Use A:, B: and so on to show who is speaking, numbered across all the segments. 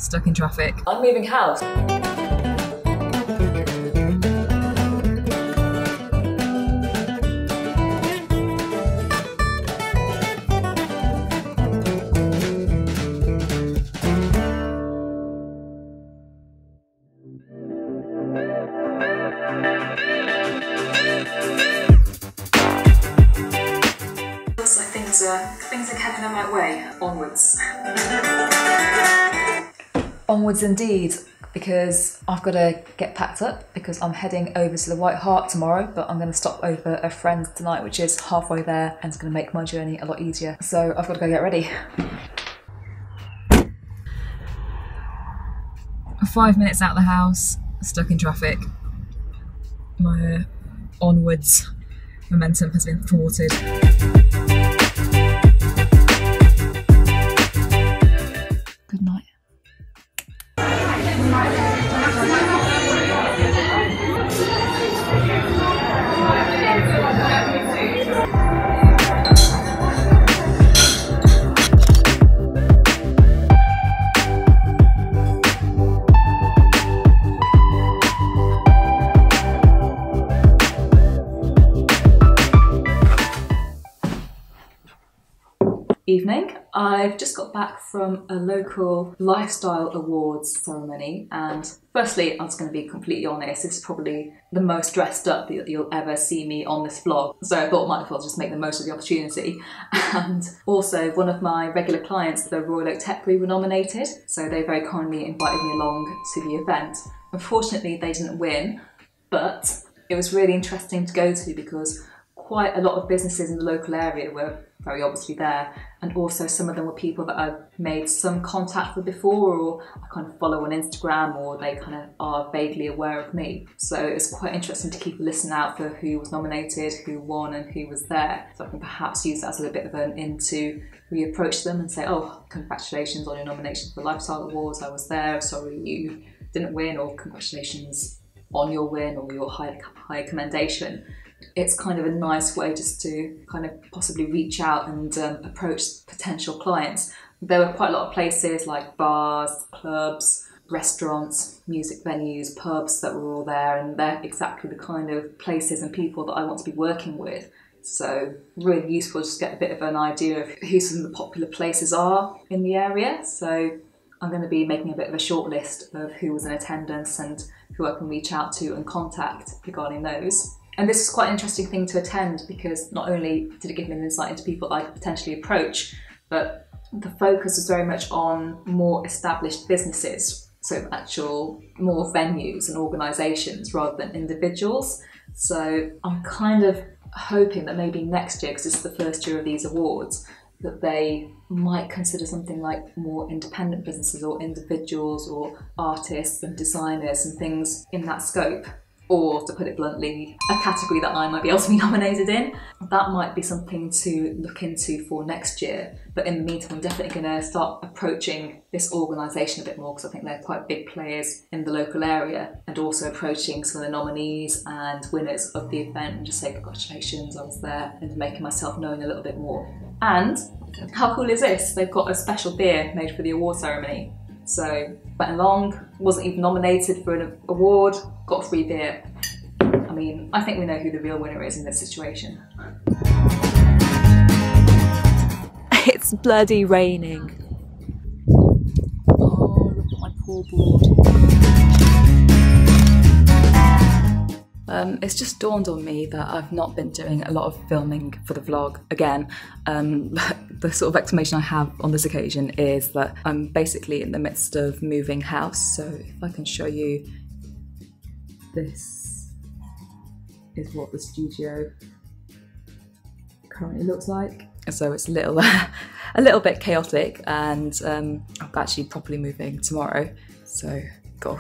A: stuck in traffic.
B: I'm moving house.
A: Looks like things are heading the right way. Onwards. Onwards indeed, because I've got to get packed up because I'm heading over to the White Hart tomorrow, but I'm going to stop over a friend's tonight, which is halfway there, and it's going to make my journey a lot easier. So I've got to go get ready. 5 minutes out of the house, stuck in traffic. My onwards momentum has been thwarted. Good night. Evening. I've just got back from a local lifestyle awards ceremony, and firstly, I was going to be completely honest, this is probably the most dressed up that you'll ever see me on this vlog, so I thought I might as well just make the most of the opportunity. And also, one of my regular clients, the Royal Oak Tech Brew, were nominated, so they very kindly invited me along to the event. Unfortunately, they didn't win, but it was really interesting to go to because quite a lot of businesses in the local area were very obviously there, and also some of them were people that I've made some contact with before, or I kind of follow on Instagram, or they kind of are vaguely aware of me. So it's quite interesting to keep a listen out for who was nominated, who won, and who was there. So I can perhaps use that as a little bit of an in to reapproach them and say, oh, congratulations on your nomination for the Lifestyle Awards, I was there, sorry you didn't win, or congratulations on your win or your high commendation. It's kind of a nice way just to kind of possibly reach out and approach potential clients. There were quite a lot of places like bars, clubs, restaurants, music venues, pubs that were all there, and they're exactly the kind of places and people that I want to be working with. So really useful just to get a bit of an idea of who some of the popular places are in the area. So I'm going to be making a bit of a short list of who was in attendance and who I can reach out to and contact regarding those. And this is quite an interesting thing to attend because not only did it give me an insight into people I could potentially approach, but the focus was very much on more established businesses, so actual more venues and organisations rather than individuals. So I'm kind of hoping that maybe next year, because this is the first year of these awards, that they might consider something like more independent businesses or individuals or artists and designers and things in that scope. Or, to put it bluntly, a category that I might be able to be nominated in. That might be something to look into for next year. But in the meantime, I'm definitely going to start approaching this organisation a bit more because I think they're quite big players in the local area, and also approaching some of the nominees and winners of the event and just say congratulations, I was there, and making myself known a little bit more. And how cool is this? They've got a special beer made for the award ceremony. So went along, wasn't even nominated for an award, got a free beer. I mean, I think we know who the real winner is in this situation. It's bloody raining. Oh, look at my poor board. It's just dawned on me that I've not been doing a lot of filming for the vlog again. The sort of exclamation I have on this occasion is that I'm basically in the midst of moving house. So if I can show you, this is what the studio currently looks like. So it's a little bit chaotic, and I'm actually properly moving tomorrow. So got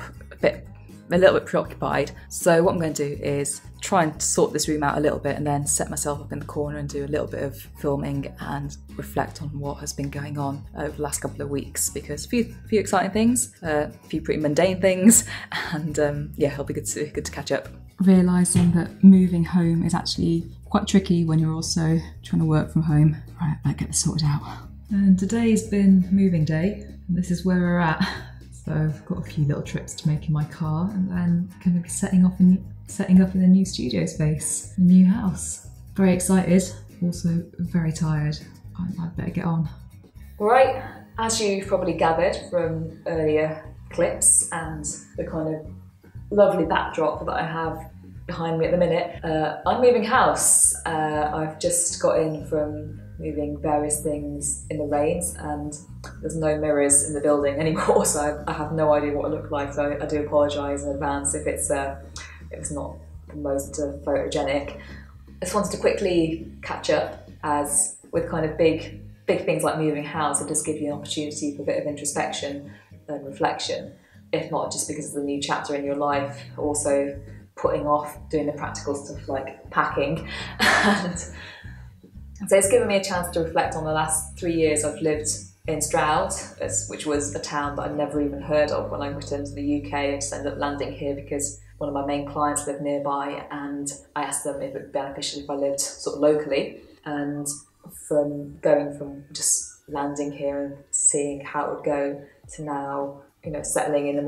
A: a little bit preoccupied. So what I'm going to do is try and sort this room out a little bit and then set myself up in the corner and do a little bit of filming and reflect on what has been going on over the last couple of weeks, because a few exciting things, a few pretty mundane things, and yeah, it'll be good to catch up. Realising that moving home is actually quite tricky when you're also trying to work from home. Right, I better get this sorted out. And today's been moving day, and this is where we're at. So I've got a few little trips to make in my car, and then going to be setting up in the new studio space, the new house. Very excited, also very tired. I'd better get on. Right, as you've probably gathered from earlier clips and the kind of lovely backdrop that I have behind me at the minute, I'm moving house. I've just got in from moving various things in the rains, and there's no mirrors in the building anymore, so I have no idea what it looked like, so I do apologise in advance if it's not the most photogenic. I just wanted to quickly catch up, as with kind of big things like moving house, it does give you an opportunity for a bit of introspection and reflection, if not just because it's a new chapter in your life, also putting off doing the practical stuff like packing. And so it's given me a chance to reflect on the last 3 years I've lived in Stroud, which was a town that I'd never even heard of when I returned to the UK. I just ended up landing here because one of my main clients lived nearby, and I asked them if it would be beneficial if I lived sort of locally. And from going from just landing here and seeing how it would go to now, you know, settling in to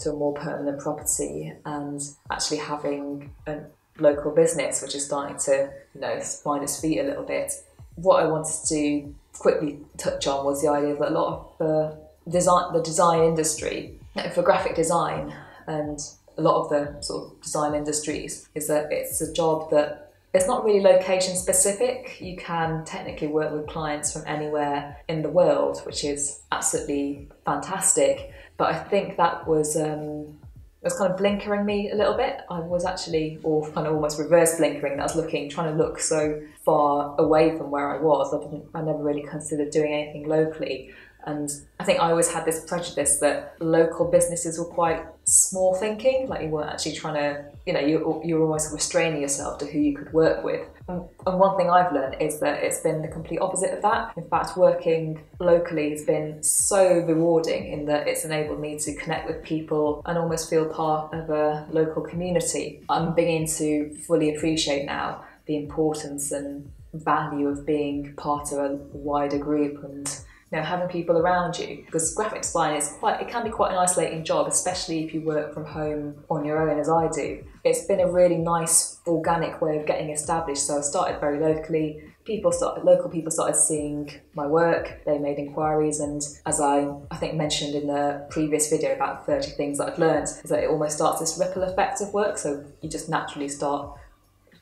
A: a more permanent property, and actually having a local business which is starting to, you know, find its feet a little bit. What I wanted to quickly touch on was the idea that a lot of the design industry, for graphic design and a lot of the sort of design industries, is that it's a job that it's not really location specific. You can technically work with clients from anywhere in the world, which is absolutely fantastic. But I think that was kind of blinkering me a little bit. I was actually, or kind of almost reverse blinkering, that I was trying to look so far away from where I was. I never really considered doing anything locally. And I think I always had this prejudice that local businesses were quite small thinking, like you weren't actually trying to, you know, you're almost restraining yourself to who you could work with. And one thing I've learned is that it's been the complete opposite of that. In fact, working locally has been so rewarding in that it's enabled me to connect with people and almost feel part of a local community. I'm beginning to fully appreciate now the importance and value of being part of a wider group and, you know, having people around you, because graphic design it can be quite an isolating job, especially if you work from home on your own, as I do. It's been a really nice organic way of getting established. So I started very locally. Local people started seeing my work. They made inquiries, and as I think mentioned in the previous video about 30 things that I've learned, is that it almost starts this ripple effect of work. So you just naturally start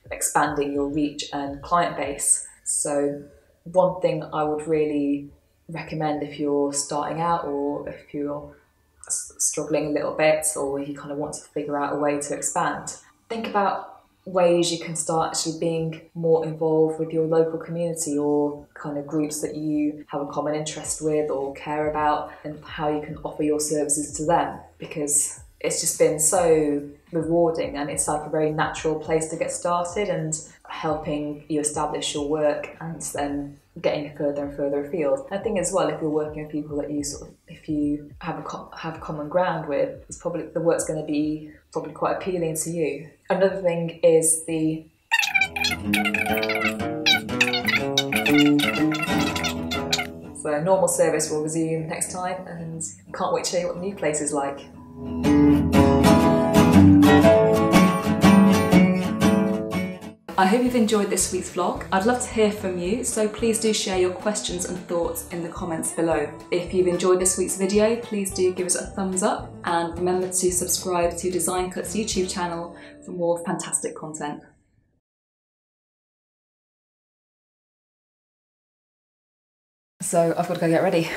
A: expanding your reach and client base. So one thing I would really recommend if you're starting out, or if you're struggling a little bit, or you kind of want to figure out a way to expand, think about ways you can start actually being more involved with your local community or kind of groups that you have a common interest with or care about, and how you can offer your services to them, because it's just been so rewarding, and it's like a very natural place to get started and helping you establish your work and then getting further and further afield. I think as well, if you're working with people that if you have common ground with, it's probably the work's going to be probably quite appealing to you. Another thing is so normal service will resume next time, and can't wait to show you what the new place is like. I hope you've enjoyed this week's vlog. I'd love to hear from you, so please do share your questions and thoughts in the comments below. If you've enjoyed this week's video, please do give us a thumbs up, and remember to subscribe to Design Cuts YouTube channel for more fantastic content. So I've got to go get ready.